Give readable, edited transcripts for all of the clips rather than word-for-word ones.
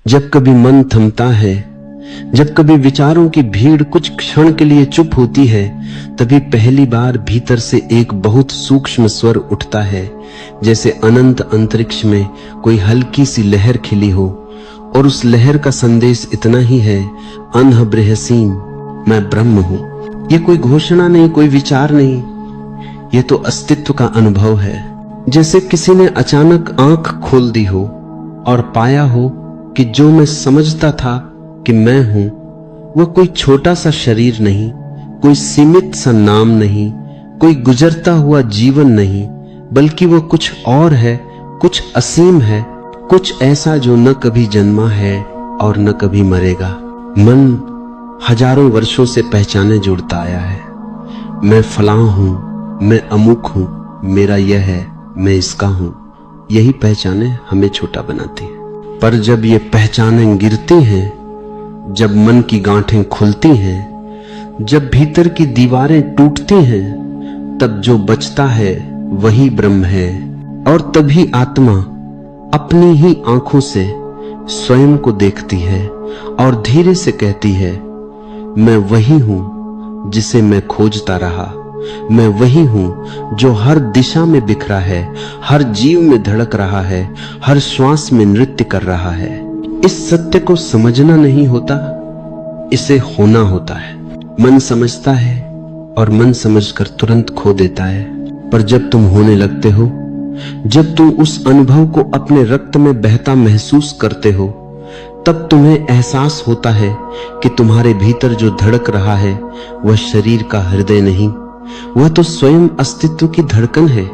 जब कभी मन थमता है, जब कभी विचारों की भीड़ कुछ क्षण के लिए चुप होती है, तभी पहली बार भीतर से एक बहुत सूक्ष्म स्वर उठता है, जैसे अनंत अंतरिक्ष में कोई हल्की सी लहर खिली हो। और उस लहर का संदेश इतना ही है, अनह बृहसीम, मैं ब्रह्म हूं। ये कोई घोषणा नहीं, कोई विचार नहीं, ये तो अस्तित्व का अनुभव है। जैसे किसी ने अचानक आंख खोल दी हो और पाया हो कि जो मैं समझता था कि मैं हूं, वह कोई छोटा सा शरीर नहीं, कोई सीमित सा नाम नहीं, कोई गुजरता हुआ जीवन नहीं, बल्कि वह कुछ और है, कुछ असीम है, कुछ ऐसा जो न कभी जन्मा है और न कभी मरेगा। मन हजारों वर्षों से पहचाने जुड़ता आया है। मैं फलां हूं, मैं अमुक हूं, मेरा यह है, मैं इसका हूं। यही पहचाने हमें छोटा बनाती है। पर जब ये पहचानें गिरती हैं, जब मन की गांठें खुलती हैं, जब भीतर की दीवारें टूटती हैं, तब जो बचता है वही ब्रह्म है। और तभी आत्मा अपनी ही आंखों से स्वयं को देखती है और धीरे से कहती है, मैं वही हूं जिसे मैं खोजता रहा। मैं वही हूं जो हर दिशा में बिखरा है, हर जीव में धड़क रहा है, हर श्वास में नृत्य कर रहा है। इस सत्य को समझना नहीं होता, इसे होना होता है। मन समझता है और मन समझकर तुरंत खो देता है। पर जब तुम होने लगते हो, जब तुम उस अनुभव को अपने रक्त में बहता महसूस करते हो, तब तुम्हें एहसास होता है कि तुम्हारे भीतर जो धड़क रहा है वह शरीर का हृदय नहीं, वह तो स्वयं अस्तित्व की धड़कन है।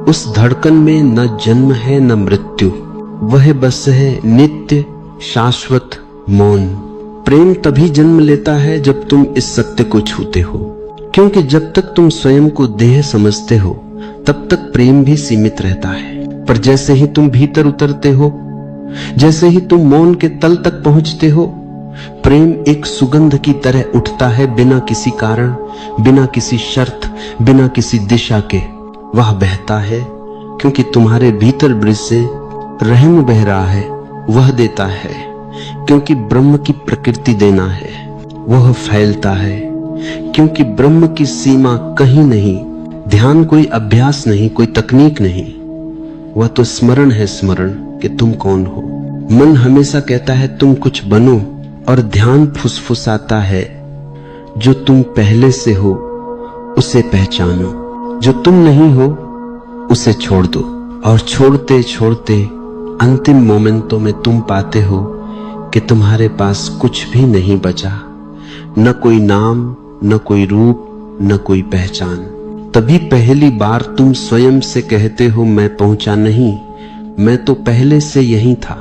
उस धड़कन में न जन्म है न मृत्यु, वह बस है नित्य शाश्वत मौन। प्रेम तभी जन्म लेता है जब तुम इस सत्य को छूते हो, क्योंकि जब तक तुम स्वयं को देह समझते हो तब तक प्रेम भी सीमित रहता है। पर जैसे ही तुम भीतर उतरते हो, जैसे ही तुम मौन के तल तक पहुंचते हो, प्रेम एक सुगंध की तरह उठता है, बिना किसी कारण, बिना किसी शर्त, बिना किसी दिशा के। वह बहता है क्योंकि तुम्हारे भीतर ब्रिज से रहम बह रहा है। वह देता है क्योंकि ब्रह्म की प्रकृति देना है। वह फैलता है क्योंकि ब्रह्म की सीमा कहीं नहीं। ध्यान कोई अभ्यास नहीं, कोई तकनीक नहीं, वह तो स्मरण है, स्मरण कि तुम कौन हो। मन हमेशा कहता है तुम कुछ बनो, और ध्यान फुसफुसाता है जो तुम पहले से हो उसे पहचानो, जो तुम नहीं हो उसे छोड़ दो। और छोड़ते छोड़ते अंतिम मोमेंटों में तुम पाते हो कि तुम्हारे पास कुछ भी नहीं बचा, न कोई नाम, न कोई रूप, न कोई पहचान। तभी पहली बार तुम स्वयं से कहते हो, मैं पहुंचा नहीं, मैं तो पहले से यही था।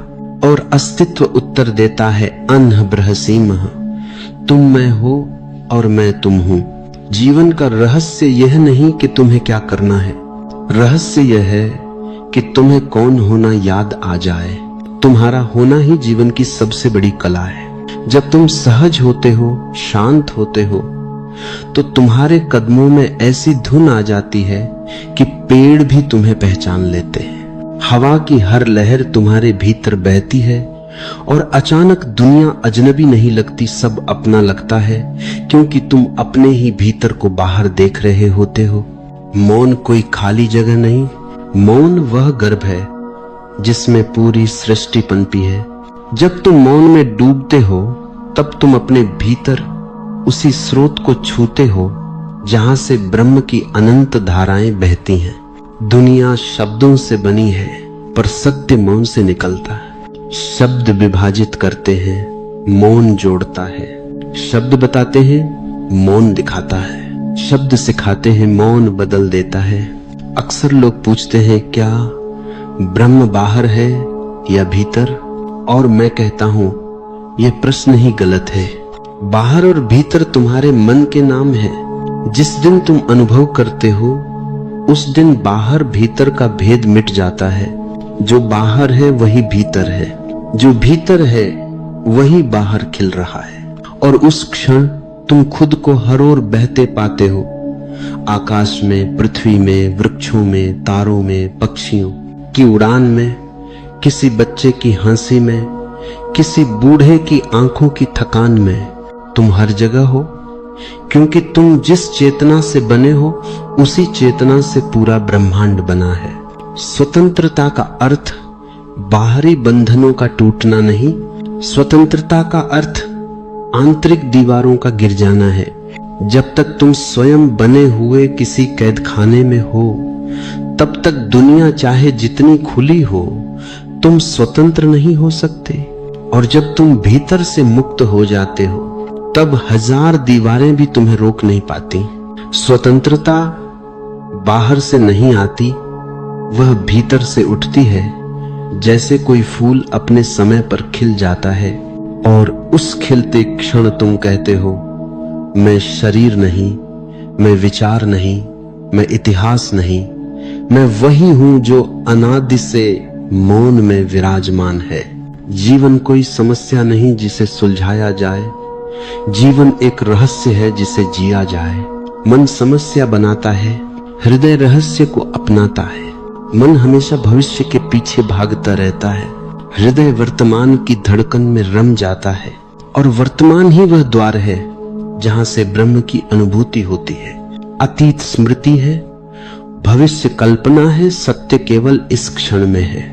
और अस्तित्व उत्तर देता है, अनह बृहसीम, तुम मैं हो और मैं तुम हूं। जीवन का रहस्य यह नहीं कि तुम्हें क्या करना है, रहस्य यह है कि तुम्हें कौन होना याद आ जाए। तुम्हारा होना ही जीवन की सबसे बड़ी कला है। जब तुम सहज होते हो, शांत होते हो, तो तुम्हारे कदमों में ऐसी धुन आ जाती है कि पेड़ भी तुम्हें पहचान लेते हैं। हवा की हर लहर तुम्हारे भीतर बहती है और अचानक दुनिया अजनबी नहीं लगती, सब अपना लगता है, क्योंकि तुम अपने ही भीतर को बाहर देख रहे होते हो। मौन कोई खाली जगह नहीं, मौन वह गर्भ है जिसमें पूरी सृष्टि पनपी है। जब तुम मौन में डूबते हो, तब तुम अपने भीतर उसी स्रोत को छूते हो जहां से ब्रह्म की अनंत धाराएं बहती हैं। दुनिया शब्दों से बनी है, पर सत्य मौन से निकलता है। शब्द विभाजित करते हैं, मौन जोड़ता है। शब्द बताते हैं, मौन दिखाता है। शब्द सिखाते हैं, मौन बदल देता है। अक्सर लोग पूछते हैं, क्या ब्रह्म बाहर है या भीतर? और मैं कहता हूं, यह प्रश्न ही गलत है। बाहर और भीतर तुम्हारे मन के नाम है। जिस दिन तुम अनुभव करते हो, उस दिन बाहर भीतर का भेद मिट जाता है। जो बाहर है वही भीतर है, जो भीतर है वही बाहर खिल रहा है। और उस क्षण तुम खुद को हर ओर बहते पाते हो, आकाश में, पृथ्वी में, वृक्षों में, तारों में, पक्षियों की उड़ान में, किसी बच्चे की हंसी में, किसी बूढ़े की आंखों की थकान में तुम हर जगह हो, क्योंकि तुम जिस चेतना से बने हो उसी चेतना से पूरा ब्रह्मांड बना है। स्वतंत्रता का अर्थ बाहरी बंधनों का टूटना नहीं, स्वतंत्रता का अर्थ आंतरिक दीवारों का गिर जाना है। जब तक तुम स्वयं बने हुए किसी कैद खाने में हो, तब तक दुनिया चाहे जितनी खुली हो, तुम स्वतंत्र नहीं हो सकते। और जब तुम भीतर से मुक्त हो जाते हो, तब हजार दीवारें भी तुम्हें रोक नहीं पाती। स्वतंत्रता बाहर से नहीं आती, वह भीतर से उठती है। जैसे कोई फूल अपने समय पर खिल जाता है और उस खिलते क्षण तुम कहते हो, मैं शरीर नहीं, मैं विचार नहीं, मैं इतिहास नहीं, मैं वही हूं जो अनादि से मौन में विराजमान है। जीवन कोई समस्या नहीं जिसे सुलझाया जाए, जीवन एक रहस्य है जिसे जिया जाए। मन समस्या बनाता है, हृदय रहस्य को अपनाता है। मन हमेशा भविष्य के पीछे भागता रहता है, हृदय वर्तमान की धड़कन में रम जाता है। और वर्तमान ही वह द्वार है जहां से ब्रह्म की अनुभूति होती है। अतीत स्मृति है, भविष्य कल्पना है, सत्य केवल इस क्षण में है।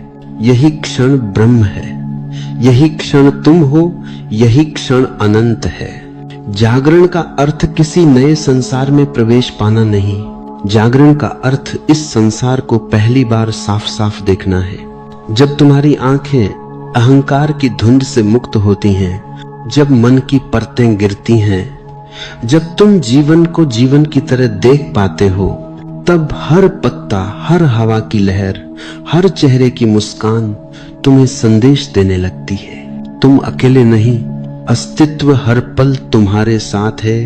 यही क्षण ब्रह्म है, यही क्षण तुम हो, यही क्षण अनंत है। जागरण का अर्थ किसी नए संसार में प्रवेश पाना नहीं, जागरण का अर्थ इस संसार को पहली बार साफ साफ देखना है। जब तुम्हारी आंखें अहंकार की धुंध से मुक्त होती हैं, जब मन की परतें गिरती हैं, जब तुम जीवन को जीवन की तरह देख पाते हो, तब हर पत्ता, हर हवा की लहर, हर चेहरे की मुस्कान तुम्हें संदेश देने लगती है। तुम अकेले नहीं, अस्तित्व हर पल तुम्हारे साथ है,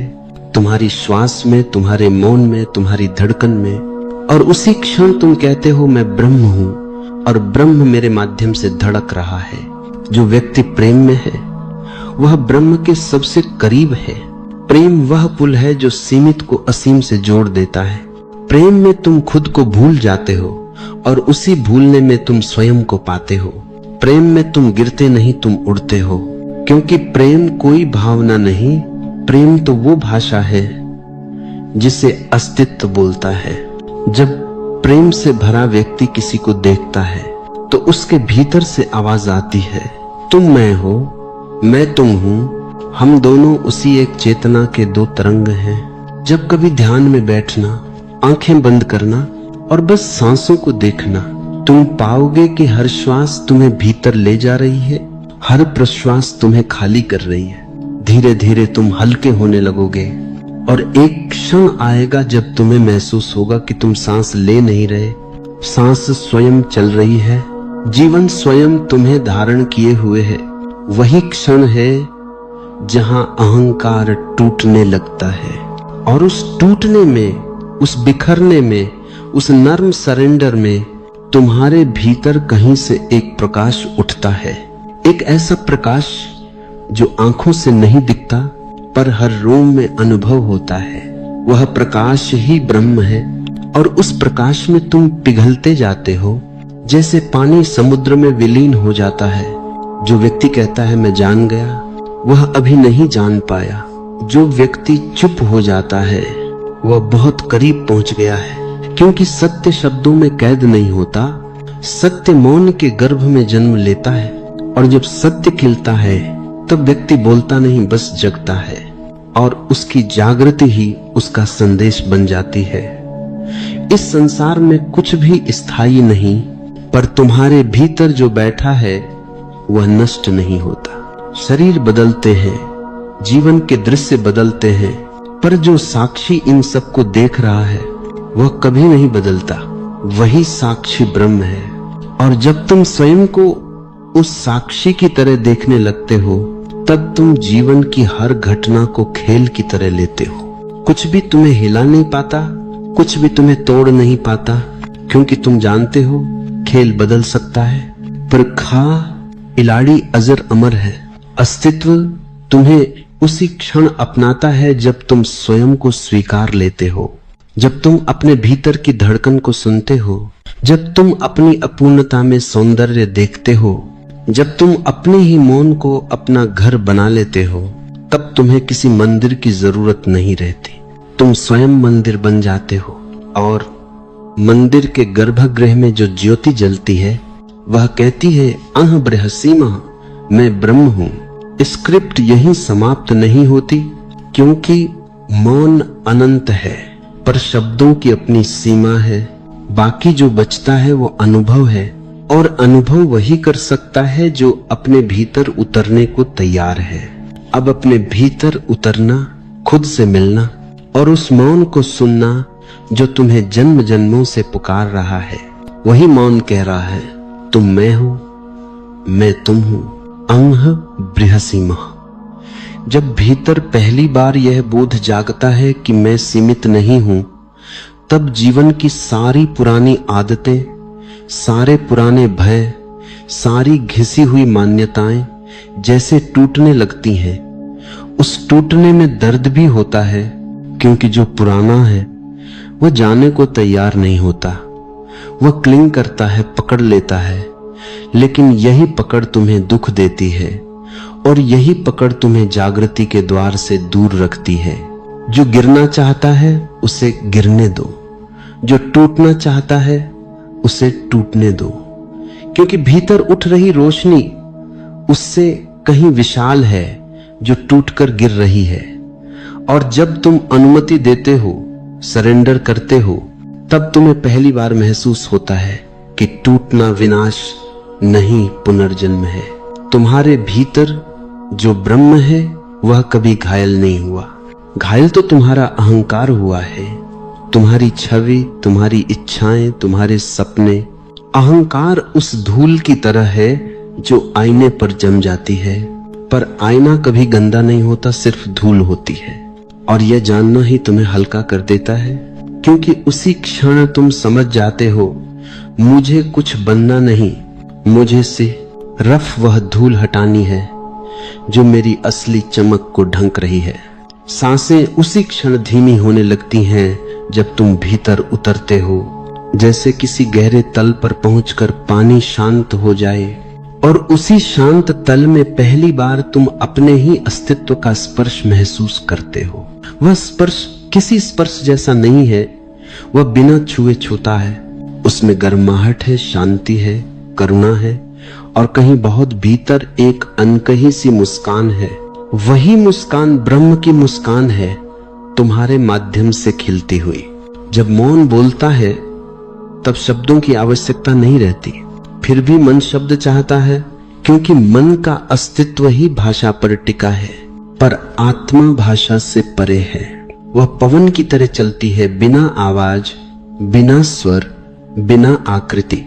तुम्हारी श्वास में, तुम्हारे मौन में, तुम्हारी धड़कन में। और उसी क्षण तुम कहते हो, मैं ब्रह्म हूं और ब्रह्म मेरे माध्यम से धड़क रहा है। जो व्यक्ति प्रेम में है वह ब्रह्म के सबसे करीब है। प्रेम वह पुल है जो सीमित को असीम से जोड़ देता है। प्रेम में तुम खुद को भूल जाते हो और उसी भूलने में तुम स्वयं को पाते हो। प्रेम में तुम गिरते नहीं, तुम उड़ते हो, क्योंकि प्रेम कोई भावना नहीं, प्रेम तो वो भाषा है जिसे अस्तित्व बोलता है। जब प्रेम से भरा व्यक्ति किसी को देखता है तो उसके भीतर से आवाज आती है, तुम मैं हो, मैं तुम हूं, हम दोनों उसी एक चेतना के दो तरंग हैं। जब कभी ध्यान में बैठना, आंखें बंद करना और बस सांसों को देखना, तुम पाओगे कि हर श्वास तुम्हें भीतर ले जा रही है, हर प्रश्वास तुम्हें खाली कर रही है। धीरे धीरे तुम हल्के होने लगोगे और एक क्षण आएगा जब तुम्हें महसूस होगा कि तुम सांस ले नहीं रहे, सांस स्वयं चल रही है, जीवन स्वयं तुम्हें धारण किए हुए है। वही क्षण है जहां अहंकार टूटने लगता है और उस टूटने में, उस बिखरने में, उस नर्म सरेंडर में तुम्हारे भीतर कहीं से एक प्रकाश उठता है। एक ऐसा प्रकाश जो आंखों से नहीं दिखता पर हर रोम में अनुभव होता है। वह प्रकाश ही ब्रह्म है और उस प्रकाश में तुम पिघलते जाते हो, जैसे पानी समुद्र में विलीन हो जाता है। जो व्यक्ति कहता है मैं जान गया, वह अभी नहीं जान पाया। जो व्यक्ति चुप हो जाता है वह बहुत करीब पहुंच गया है, क्योंकि सत्य शब्दों में कैद नहीं होता, सत्य मौन के गर्भ में जन्म लेता है। और जब सत्य खिलता है तब व्यक्ति बोलता नहीं, बस जगता है और उसकी जागृति ही उसका संदेश बन जाती है। इस संसार में कुछ भी स्थायी नहीं, पर तुम्हारे भीतर जो बैठा है वह नष्ट नहीं होता। शरीर बदलते हैं, जीवन के दृश्य बदलते हैं, पर जो साक्षी इन सब को देख रहा है वह कभी नहीं बदलता। वही साक्षी ब्रह्म है। और जब तुम स्वयं को उस साक्षी की तरह देखने लगते हो, तब तुम जीवन की हर घटना को खेल की तरह लेते हो। कुछ भी तुम्हें हिला नहीं पाता, कुछ भी तुम्हें तोड़ नहीं पाता, क्योंकि तुम जानते हो खेल बदल सकता है, पर खा इलाड़ी अजर अमर है। अस्तित्व तुम्हें उसी क्षण अपनाता है जब तुम स्वयं को स्वीकार लेते हो, जब तुम अपने भीतर की धड़कन को सुनते हो, जब तुम अपनी अपूर्णता में सौंदर्य देखते हो, जब तुम अपने ही मौन को अपना घर बना लेते हो, तब तुम्हें किसी मंदिर की जरूरत नहीं रहती। तुम स्वयं मंदिर बन जाते हो और मंदिर के गर्भगृह में जो ज्योति जलती है वह कहती है, अह ब्रह्मसीमा, मैं ब्रह्म हूं। स्क्रिप्ट यहीं समाप्त नहीं होती, क्योंकि मौन अनंत है, पर शब्दों की अपनी सीमा है। बाकी जो बचता है वो अनुभव है, और अनुभव वही कर सकता है जो अपने भीतर उतरने को तैयार है। अब अपने भीतर उतरना, खुद से मिलना और उस मौन को सुनना जो तुम्हें जन्म जन्मों से पुकार रहा है। वही मौन कह रहा है, तुम मैं हूं, मैं तुम हूं। अंह बृहसीम। जब भीतर पहली बार यह बोध जागता है कि मैं सीमित नहीं हूं, तब जीवन की सारी पुरानी आदतें, सारे पुराने भय, सारी घिसी हुई मान्यताएं जैसे टूटने लगती हैं। उस टूटने में दर्द भी होता है, क्योंकि जो पुराना है वह जाने को तैयार नहीं होता। वह क्लिंग करता है, पकड़ लेता है, लेकिन यही पकड़ तुम्हें दुख देती है और यही पकड़ तुम्हें जागृति के द्वार से दूर रखती है। जो गिरना चाहता है उसे गिरने दो, जो टूटना चाहता है उसे टूटने दो, क्योंकि भीतर उठ रही रोशनी उससे कहीं विशाल है जो टूटकर गिर रही है। और जब तुम अनुमति देते हो, सरेंडर करते हो, तब तुम्हें पहली बार महसूस होता है कि टूटना विनाश नहीं, पुनर्जन्म है। तुम्हारे भीतर जो ब्रह्म है वह कभी घायल नहीं हुआ। घायल तो तुम्हारा अहंकार हुआ है, तुम्हारी छवि, तुम्हारी इच्छाएं, तुम्हारे सपने। अहंकार उस धूल की तरह है जो आईने पर जम जाती है, पर आईना कभी गंदा नहीं होता, सिर्फ धूल होती है। और यह जानना ही तुम्हें हल्का कर देता है, क्योंकि उसी क्षण तुम समझ जाते हो, मुझे कुछ बनना नहीं, मुझे से रफ वह धूल हटानी है जो मेरी असली चमक को ढंक रही है। सांसें उसी क्षण धीमी होने लगती हैं जब तुम भीतर उतरते हो, जैसे किसी गहरे तल पर पहुंचकर पानी शांत हो जाए और उसी शांत तल में पहली बार तुम अपने ही अस्तित्व का स्पर्श महसूस करते हो। वह स्पर्श किसी स्पर्श जैसा नहीं है, वह बिना छुए छूता है। उसमें गर्माहट है, शांति है, करुणा है और कहीं बहुत भीतर एक अनकही सी मुस्कान है। वही मुस्कान ब्रह्म की मुस्कान है, तुम्हारे माध्यम से खिलती हुई। जब मौन बोलता है तब शब्दों की आवश्यकता नहीं रहती, फिर भी मन शब्द चाहता है, क्योंकि मन का अस्तित्व ही भाषा पर टिका है, पर आत्मा भाषा से परे है। वह पवन की तरह चलती है, बिना आवाज, बिना स्वर, बिना आकृति।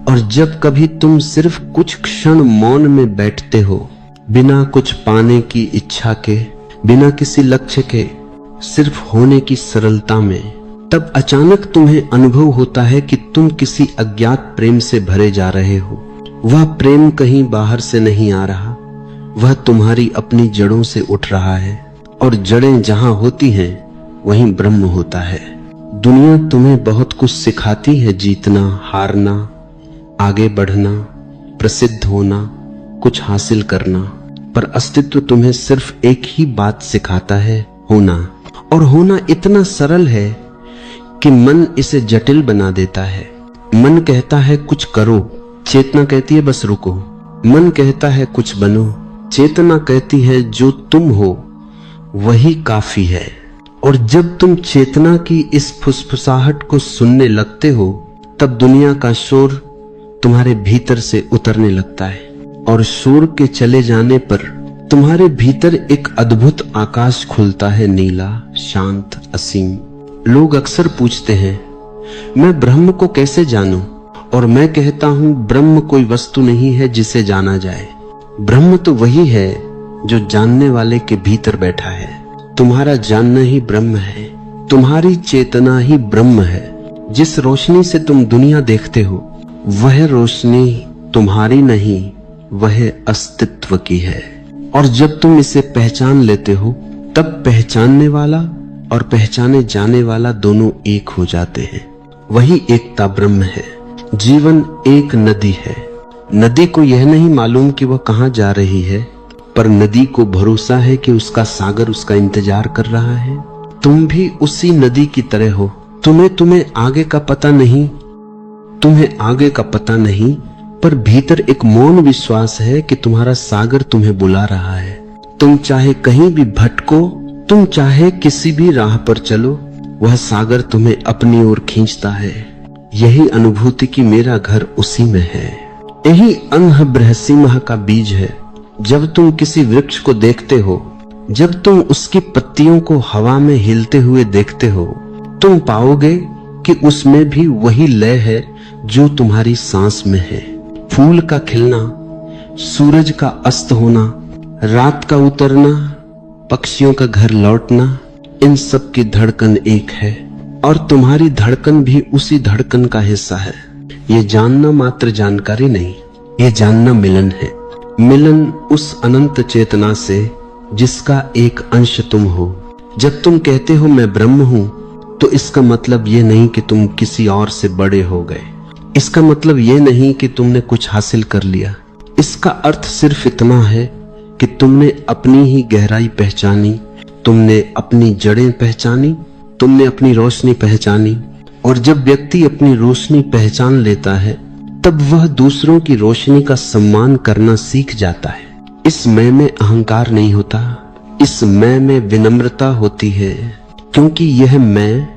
और जब कभी तुम सिर्फ कुछ क्षण मौन में बैठते हो, बिना कुछ पाने की इच्छा के, बिना किसी लक्ष्य के, सिर्फ होने की सरलता में, तब अचानक तुम्हें अनुभव होता है कि तुम किसी अज्ञात प्रेम से भरे जा रहे हो। वह प्रेम कहीं बाहर से नहीं आ रहा, वह तुम्हारी अपनी जड़ों से उठ रहा है, और जड़ें जहां होती हैं वहीं ब्रह्म होता है। दुनिया तुम्हें बहुत कुछ सिखाती है, जीतना, हारना, आगे बढ़ना, प्रसिद्ध होना, कुछ हासिल करना, पर अस्तित्व तुम्हें सिर्फ एक ही बात सिखाता है, होना। और होना इतना सरल है कि मन इसे जटिल बना देता है। मन कहता है कुछ करो, चेतना कहती है बस रुको। मन कहता है कुछ बनो, चेतना कहती है जो तुम हो वही काफी है। और जब तुम चेतना की इस फुसफुसाहट को सुनने लगते हो, तब दुनिया का शोर तुम्हारे भीतर से उतरने लगता है, और शोर के चले जाने पर तुम्हारे भीतर एक अद्भुत आकाश खुलता है, नीला, शांत, असीम। लोग अक्सर पूछते हैं, मैं ब्रह्म को कैसे जानूं? और मैं कहता हूं, ब्रह्म कोई वस्तु नहीं है जिसे जाना जाए। ब्रह्म तो वही है जो जानने वाले के भीतर बैठा है। तुम्हारा जानना ही ब्रह्म है, तुम्हारी चेतना ही ब्रह्म है। जिस रोशनी से तुम दुनिया देखते हो, वह रोशनी तुम्हारी नहीं, वह अस्तित्व की है। और जब तुम इसे पहचान लेते हो, तब पहचानने वाला और पहचाने जाने वाला दोनों एक हो जाते हैं। वही एकता ब्रह्म है। जीवन एक नदी है, नदी को यह नहीं मालूम कि वह कहां जा रही है, पर नदी को भरोसा है कि उसका सागर उसका इंतजार कर रहा है। तुम भी उसी नदी की तरह हो। तुम्हें आगे का पता नहीं, पर भीतर एक मौन विश्वास है कि तुम्हारा सागर तुम्हें बुला रहा है। तुम चाहे कहीं भी भटको, तुम चाहे किसी भी राह पर चलो, वह सागर तुम्हें अपनी ओर खींचता है। यही अनुभूति कि मेरा घर उसी में है। यही अनह बृहसीमह का बीज है। जब तुम किसी वृक्ष को देखते हो, जब तुम उसकी पत्तियों को हवा में हिलते हुए देखते हो, तुम पाओगे कि उसमें भी वही लय है जो तुम्हारी सांस में है। फूल का खिलना, सूरज का अस्त होना, रात का उतरना, पक्षियों का घर लौटना, इन सब की धड़कन एक है और तुम्हारी धड़कन भी उसी धड़कन का हिस्सा है। ये जानना मात्र जानकारी नहीं, ये जानना मिलन है। मिलन उस अनंत चेतना से जिसका एक अंश तुम हो। जब तुम कहते हो मैं ब्रह्म हूं, तो इसका मतलब ये नहीं कि तुम किसी और से बड़े हो गए। इसका मतलब ये नहीं कि तुमने कुछ हासिल कर लिया। इसका अर्थ सिर्फ इतना है कि तुमने अपनी ही गहराई पहचानी, तुमने अपनी जड़ें पहचानी, तुमने अपनी रोशनी पहचानी। और जब व्यक्ति अपनी रोशनी पहचान लेता है, तब वह दूसरों की रोशनी का सम्मान करना सीख जाता है। इस मैं में अहंकार नहीं होता, इस मैं में विनम्रता होती है, क्योंकि यह मैं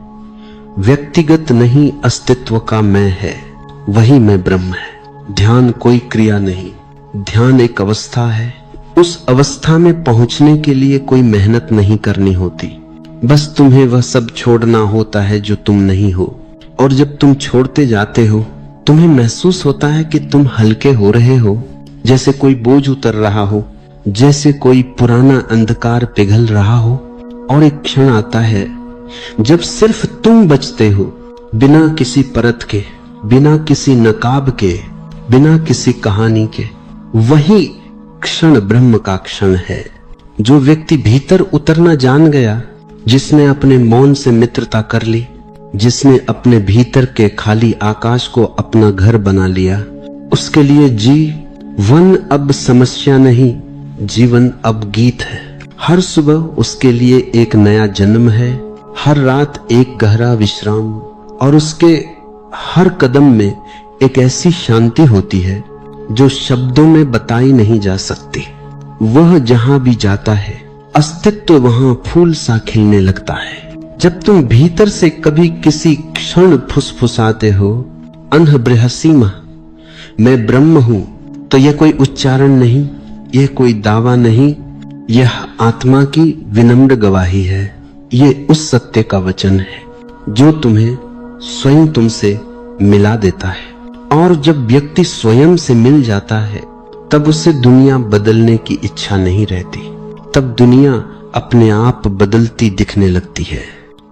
व्यक्तिगत नहीं, अस्तित्व का मैं है। वही मैं ब्रह्म है। ध्यान कोई क्रिया नहीं, ध्यान एक अवस्था है। उस अवस्था में पहुंचने के लिए कोई मेहनत नहीं करनी होती, बस तुम्हें वह सब छोड़ना होता है जो तुम नहीं हो। और जब तुम छोड़ते जाते हो, तुम्हें महसूस होता है कि तुम हल्के हो रहे हो, जैसे कोई बोझ उतर रहा हो, जैसे कोई पुराना अंधकार पिघल रहा हो। और एक क्षण आता है जब सिर्फ तुम बचते हो, बिना किसी परत के, बिना किसी नकाब के, बिना किसी कहानी के। वही क्षण ब्रह्म का क्षण है। जो व्यक्ति भीतर उतरना जान गया, जिसने अपने मौन से मित्रता कर ली, जिसने अपने भीतर के खाली आकाश को अपना घर बना लिया, उसके लिए जीवन अब समस्या नहीं, जीवन अब गीत है। हर सुबह उसके लिए एक नया जन्म है, हर रात एक गहरा विश्राम, और उसके हर कदम में एक ऐसी शांति होती है जो शब्दों में बताई नहीं जा सकती। वह जहां भी जाता है, अस्तित्व वहां फूल सा खिलने लगता है। जब तुम भीतर से कभी किसी क्षण फुसफुसाते हो, अनह बृहसीमः, मैं ब्रह्म हूं, तो यह कोई उच्चारण नहीं, यह कोई दावा नहीं, यह आत्मा की विनम्र गवाही है। यह उस सत्य का वचन है जो तुम्हें स्वयं तुमसे मिला देता है। और जब व्यक्ति स्वयं से मिल जाता है, तब उसे दुनिया बदलने की इच्छा नहीं रहती। तब दुनिया अपने आप बदलती दिखने लगती है,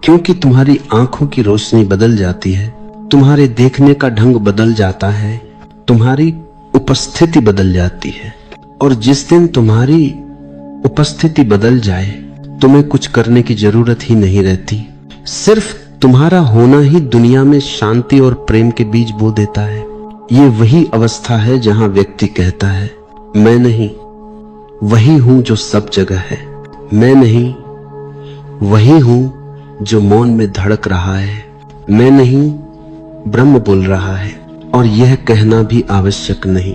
क्योंकि तुम्हारी आंखों की रोशनी बदल जाती है, तुम्हारे देखने का ढंग बदल जाता है, तुम्हारी उपस्थिति बदल जाती है। और जिस दिन तुम्हारी उपस्थिति बदल जाए, तुम्हें कुछ करने की जरूरत ही नहीं रहती। सिर्फ तुम्हारा होना ही दुनिया में शांति और प्रेम के बीज बो देता है। ये वही अवस्था है जहां व्यक्ति कहता है, मैं नहीं, वही हूं जो सब जगह है। मैं नहीं, वही हूं जो मौन में धड़क रहा है। मैं नहीं, ब्रह्म बोल रहा है। और यह कहना भी आवश्यक नहीं,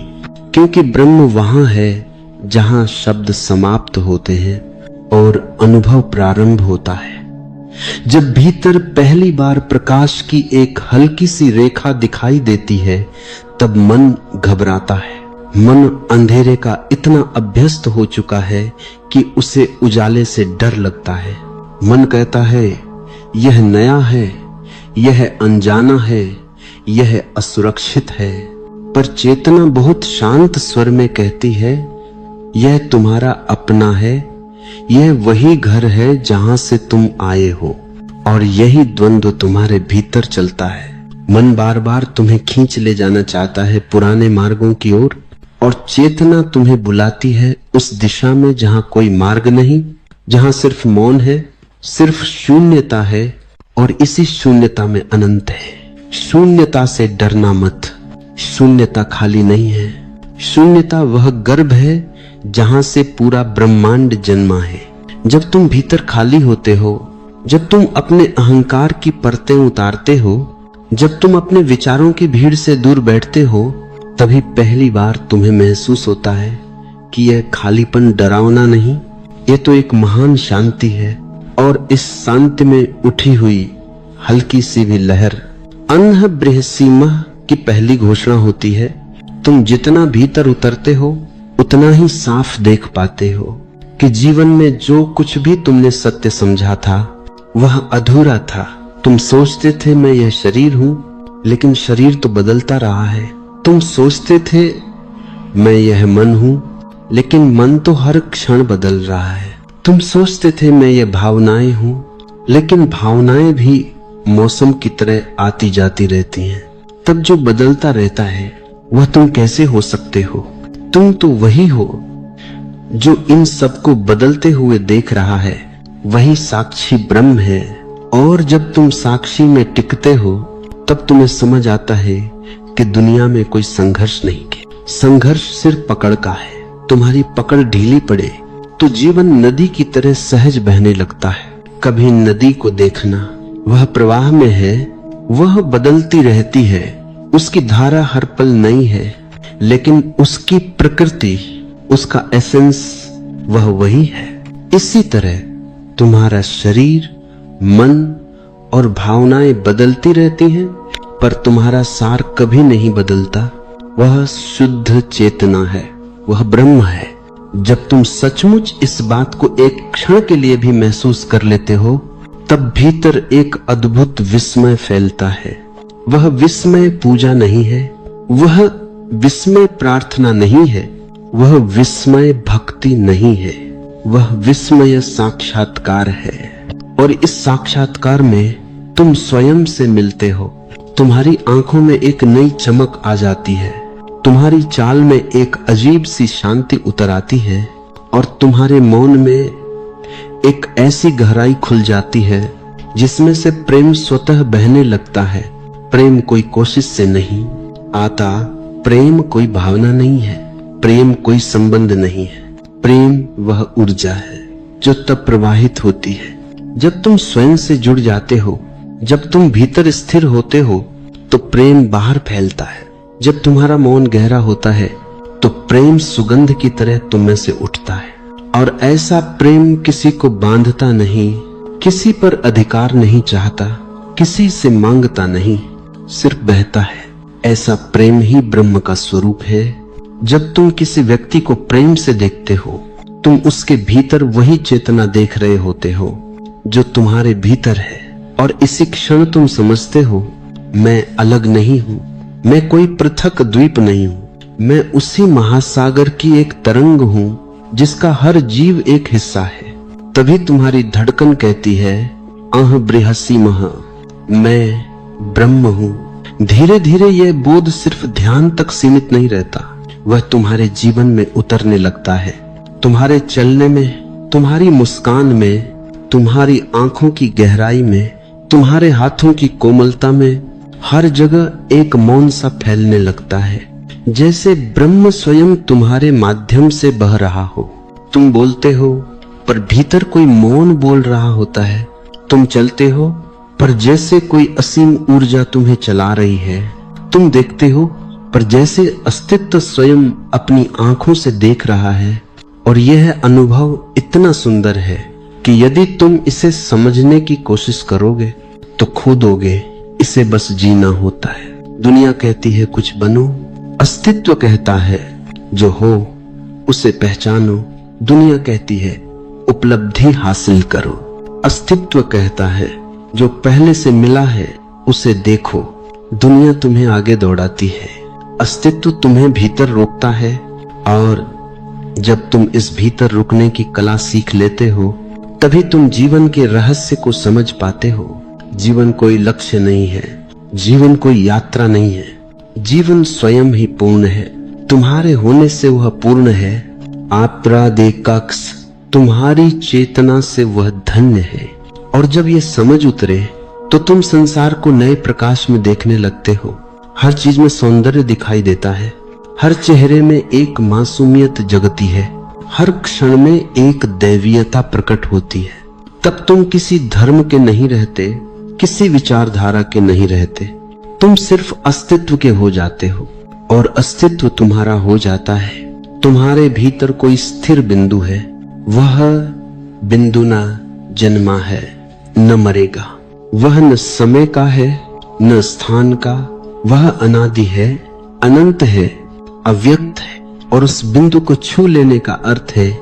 क्योंकि ब्रह्म वहां है जहां शब्द समाप्त होते हैं और अनुभव प्रारंभ होता है। जब भीतर पहली बार प्रकाश की एक हल्की सी रेखा दिखाई देती है, तब मन घबराता है। मन अंधेरे का इतना अभ्यस्त हो चुका है कि उसे उजाले से डर लगता है। मन कहता है, यह नया है, यह अनजाना है, यह असुरक्षित है। पर चेतना बहुत शांत स्वर में कहती है, यह तुम्हारा अपना है, यह वही घर है जहां से तुम आए हो। और यही द्वंद्व तुम्हारे भीतर चलता है। मन बार बार तुम्हें खींच ले जाना चाहता है पुराने मार्गों की ओर, और चेतना तुम्हें बुलाती है उस दिशा में जहां कोई मार्ग नहीं, जहां सिर्फ मौन है, सिर्फ शून्यता है, और इसी शून्यता में अनंत है। शून्यता से डरना मत। शून्यता खाली नहीं है, शून्यता वह गर्भ है जहां से पूरा ब्रह्मांड जन्मा है। जब तुम भीतर खाली होते हो, जब तुम अपने अहंकार की परतें उतारते हो, जब तुम अपने विचारों की भीड़ से दूर बैठते हो, तभी पहली बार तुम्हें महसूस होता है कि यह खालीपन डरावना नहीं, यह तो एक महान शांति है। और इस शांति में उठी हुई हल्की सी भी लहर अन्ह बृहसीमह की पहली घोषणा होती है। तुम जितना भीतर उतरते हो उतना ही साफ देख पाते हो कि जीवन में जो कुछ भी तुमने सत्य समझा था वह अधूरा था। तुम सोचते थे मैं यह शरीर हूं, लेकिन शरीर तो बदलता रहा है। तुम सोचते थे मैं यह मन हूं, लेकिन मन तो हर क्षण बदल रहा है। तुम सोचते थे मैं यह भावनाएं हूं, लेकिन भावनाएं भी मौसम की तरह आती जाती रहती हैं। तब जो बदलता रहता है वह तुम कैसे हो सकते हो? तुम तो वही हो जो इन सबको बदलते हुए देख रहा है। वही साक्षी ब्रह्म है। और जब तुम साक्षी में टिकते हो तब तुम्हें समझ आता है कि दुनिया में कोई संघर्ष नहीं है। संघर्ष सिर्फ पकड़ का है। तुम्हारी पकड़ ढीली पड़े तो जीवन नदी की तरह सहज बहने लगता है। कभी नदी को देखना, वह प्रवाह में है, वह बदलती रहती है, उसकी धारा हर पल नई है, लेकिन उसकी प्रकृति, उसका एसेंस वह वही है। इसी तरह तुम्हारा शरीर, मन और भावनाएं बदलती रहती हैं, पर तुम्हारा सार कभी नहीं बदलता। वह शुद्ध चेतना है, वह ब्रह्म है। जब तुम सचमुच इस बात को एक क्षण के लिए भी महसूस कर लेते हो, तब भीतर एक अद्भुत विस्मय फैलता है। वह विस्मय पूजा नहीं है, वह विस्मय प्रार्थना नहीं है, वह विस्मय भक्ति नहीं है, वह विस्मय साक्षात्कार है। और इस साक्षात्कार में तुम स्वयं से मिलते हो। तुम्हारी आंखों में एक नई चमक आ जाती है, तुम्हारी चाल में एक अजीब सी शांति उतर आती है, और तुम्हारे मौन में एक ऐसी गहराई खुल जाती है जिसमें से प्रेम स्वतः बहने लगता है। प्रेम कोई कोशिश से नहीं आता, प्रेम कोई भावना नहीं है, प्रेम कोई संबंध नहीं है। प्रेम वह ऊर्जा है जो तब प्रवाहित होती है जब तुम स्वयं से जुड़ जाते हो। जब तुम भीतर स्थिर होते हो तो प्रेम बाहर फैलता है। जब तुम्हारा मौन गहरा होता है तो प्रेम सुगंध की तरह तुम में से उठता है। और ऐसा प्रेम किसी को बांधता नहीं, किसी पर अधिकार नहीं चाहता, किसी से मांगता नहीं, सिर्फ बहता है। ऐसा प्रेम ही ब्रह्म का स्वरूप है। जब तुम किसी व्यक्ति को प्रेम से देखते हो, तुम उसके भीतर वही चेतना देख रहे होते हो जो तुम्हारे भीतर है। और इसी क्षण तुम समझते हो मैं अलग नहीं हूं, मैं कोई पृथक द्वीप नहीं हूं, मैं उसी महासागर की एक तरंग हूं जिसका हर जीव एक हिस्सा है। तभी तुम्हारी धड़कन कहती है अह बृहसीमह, मैं ब्रह्म हूं। धीरे धीरे यह बोध सिर्फ ध्यान तक सीमित नहीं रहता, वह तुम्हारे जीवन में उतरने लगता है। तुम्हारे चलने में, तुम्हारी मुस्कान में, तुम्हारी आंखों की गहराई में, तुम्हारे हाथों की कोमलता में, हर जगह एक मौन सा फैलने लगता है, जैसे ब्रह्म स्वयं तुम्हारे माध्यम से बह रहा हो। तुम बोलते हो पर भीतर कोई मौन बोल रहा होता है। तुम चलते हो पर जैसे कोई असीम ऊर्जा तुम्हें चला रही है। तुम देखते हो पर जैसे अस्तित्व स्वयं अपनी आंखों से देख रहा है। और यह अनुभव इतना सुंदर है कि यदि तुम इसे समझने की कोशिश करोगे तो खो दोगे। इसे बस जीना होता है। दुनिया कहती है कुछ बनो, अस्तित्व कहता है जो हो उसे पहचानो। दुनिया कहती है उपलब्धि हासिल करो, अस्तित्व कहता है जो पहले से मिला है उसे देखो। दुनिया तुम्हें आगे दौड़ाती है, अस्तित्व तुम्हें भीतर रोकता है। और जब तुम इस भीतर रुकने की कला सीख लेते हो तभी तुम जीवन के रहस्य को समझ पाते हो। जीवन कोई लक्ष्य नहीं है, जीवन कोई यात्रा नहीं है, जीवन स्वयं ही पूर्ण है। तुम्हारे होने से वह पूर्ण है। आपरादेकाक्ष, तुम्हारी चेतना से वह धन्य है। और जब ये समझ उतरे तो तुम संसार को नए प्रकाश में देखने लगते हो। हर चीज में सौंदर्य दिखाई देता है, हर चेहरे में एक मासूमियत जगती है, हर क्षण में एक दैवीयता प्रकट होती है। तब तुम किसी धर्म के नहीं रहते, किसी विचारधारा के नहीं रहते, तुम सिर्फ अस्तित्व के हो जाते हो और अस्तित्व तुम्हारा हो जाता है। तुम्हारे भीतर कोई स्थिर बिंदु है, वह बिंदु ना जन्मा है न मरेगा, वह न समय का है न स्थान का, वह अनादि है, अनंत है, अव्यक्त है। और उस बिंदु को छू लेने का अर्थ है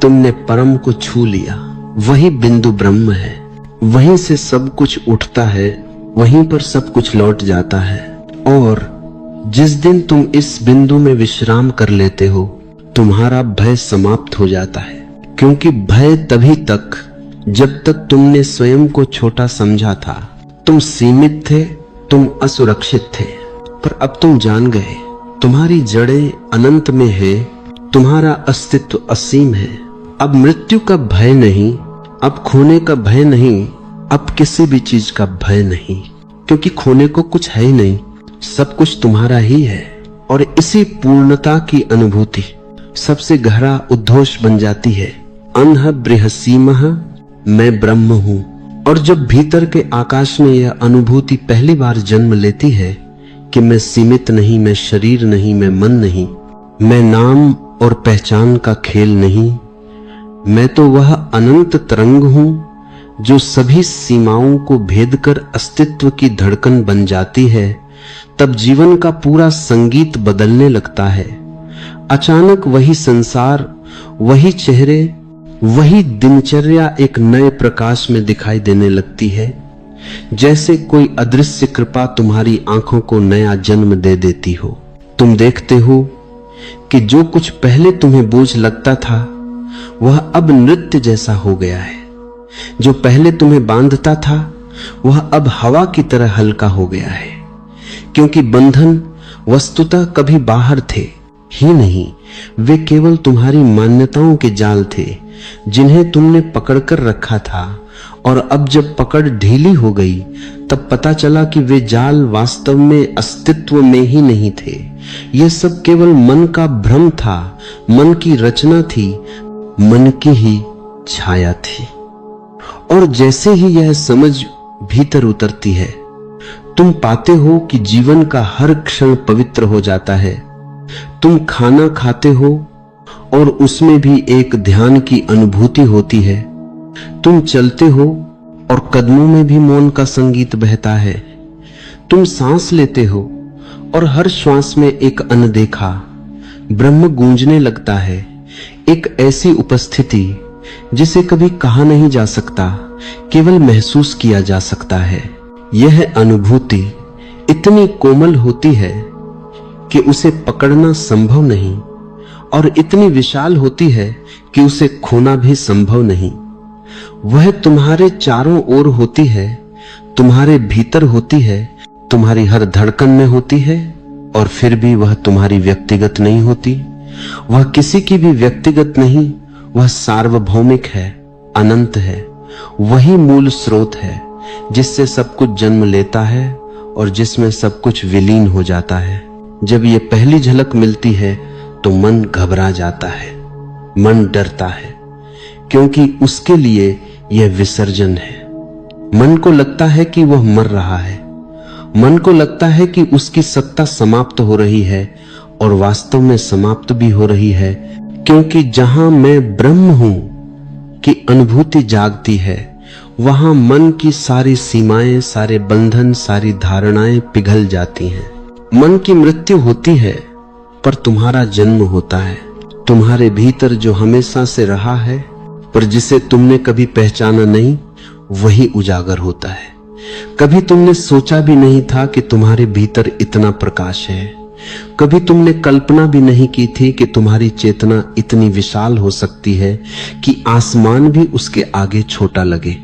तुमने परम को छू लिया। वही बिंदु ब्रह्म है, वहीं से सब कुछ उठता है, वहीं पर सब कुछ लौट जाता है। और जिस दिन तुम इस बिंदु में विश्राम कर लेते हो, तुम्हारा भय समाप्त हो जाता है। क्योंकि भय तभी तक जब तक तुमने स्वयं को छोटा समझा था, तुम सीमित थे, तुम असुरक्षित थे। पर अब तुम जान गए, तुम्हारी जड़ें अनंत में है, तुम्हारा अस्तित्व असीम है। अब मृत्यु का भय नहीं, अब खोने का भय नहीं, अब किसी भी चीज का भय नहीं, क्योंकि खोने को कुछ है ही नहीं, सब कुछ तुम्हारा ही है। और इसी पूर्णता की अनुभूति सबसे गहरा उद्घोष बन जाती है। अनह बृहसीमः, मैं ब्रह्म हूं। और जब भीतर के आकाश में यह अनुभूति पहली बार जन्म लेती है कि मैं सीमित नहीं, मैं शरीर नहीं, मैं मन नहीं, मैं नाम और पहचान का खेल नहीं, मैं तो वह अनंत तरंग हूं जो सभी सीमाओं को भेद कर अस्तित्व की धड़कन बन जाती है, तब जीवन का पूरा संगीत बदलने लगता है। अचानक वही संसार, वही चेहरे, वही दिनचर्या एक नए प्रकाश में दिखाई देने लगती है, जैसे कोई अदृश्य कृपा तुम्हारी आंखों को नया जन्म दे देती हो। तुम देखते हो कि जो कुछ पहले तुम्हें बोझ लगता था, वह अब नृत्य जैसा हो गया है। जो पहले तुम्हें बांधता था, वह अब हवा की तरह हल्का हो गया है। क्योंकि बंधन वस्तुतः कभी बाहर थे ही नहीं, वे केवल तुम्हारी मान्यताओं के जाल थे जिन्हें तुमने पकड़कर रखा था। और अब जब पकड़ ढीली हो गई, तब पता चला कि वे जाल वास्तव में अस्तित्व में ही नहीं थे। यह सब केवल मन का भ्रम था, मन की रचना थी, मन की ही छाया थी। और जैसे ही यह समझ भीतर उतरती है, तुम पाते हो कि जीवन का हर क्षण पवित्र हो जाता है। तुम खाना खाते हो और उसमें भी एक ध्यान की अनुभूति होती है। तुम चलते हो और कदमों में भी मौन का संगीत बहता है। तुम सांस लेते हो और हर श्वास में एक अनदेखा ब्रह्म गूंजने लगता है। एक ऐसी उपस्थिति जिसे कभी कहा नहीं जा सकता, केवल महसूस किया जा सकता है। यह अनुभूति इतनी कोमल होती है कि उसे पकड़ना संभव नहीं, और इतनी विशाल होती है कि उसे खोना भी संभव नहीं। वह तुम्हारे चारों ओर होती है, तुम्हारे भीतर होती है, तुम्हारी हर धड़कन में होती है, और फिर भी वह तुम्हारी व्यक्तिगत नहीं होती। वह किसी की भी व्यक्तिगत नहीं, वह सार्वभौमिक है, अनंत है। वही मूल स्रोत है जिससे सब कुछ जन्म लेता है और जिसमें सब कुछ विलीन हो जाता है। जब ये पहली झलक मिलती है तो मन घबरा जाता है, मन डरता है, क्योंकि उसके लिए यह विसर्जन है। मन को लगता है कि वह मर रहा है, मन को लगता है कि उसकी सत्ता समाप्त हो रही है, और वास्तव में समाप्त भी हो रही है, क्योंकि जहां मैं ब्रह्म हूं की अनुभूति जागती है, वहां मन की सारी सीमाएं, सारे बंधन, सारी धारणाएं पिघल जाती हैं। मन की मृत्यु होती है, पर तुम्हारा जन्म होता है। तुम्हारे भीतर जो हमेशा से रहा है, पर जिसे तुमने कभी पहचाना नहीं, वही उजागर होता है। कभी तुमने सोचा भी नहीं था कि तुम्हारे भीतर इतना प्रकाश है। कभी तुमने कल्पना भी नहीं की थी कि तुम्हारी चेतना इतनी विशाल हो सकती है कि आसमान भी उसके आगे छोटा लगे।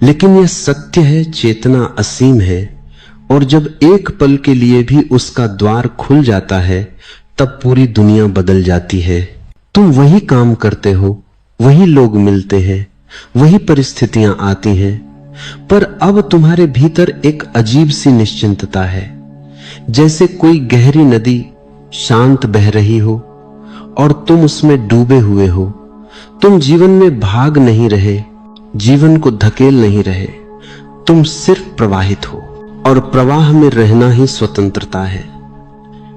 लेकिन यह सत्य है, चेतना असीम है, और जब एक पल के लिए भी उसका द्वार खुल जाता है, तब पूरी दुनिया बदल जाती है। तुम वही काम करते हो, वही लोग मिलते हैं, वही परिस्थितियां आती हैं, पर अब तुम्हारे भीतर एक अजीब सी निश्चिंतता है। जैसे कोई गहरी नदी शांत बह रही हो और तुम उसमें डूबे हुए हो। तुम जीवन में भाग नहीं रहे, जीवन को धकेल नहीं रहे, तुम सिर्फ प्रवाहित हो। और प्रवाह में रहना ही स्वतंत्रता है,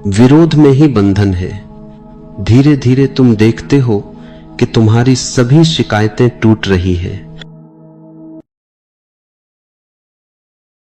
विरोध में ही बंधन है। धीरे धीरे तुम देखते हो कि तुम्हारी सभी शिकायतें टूट रही है,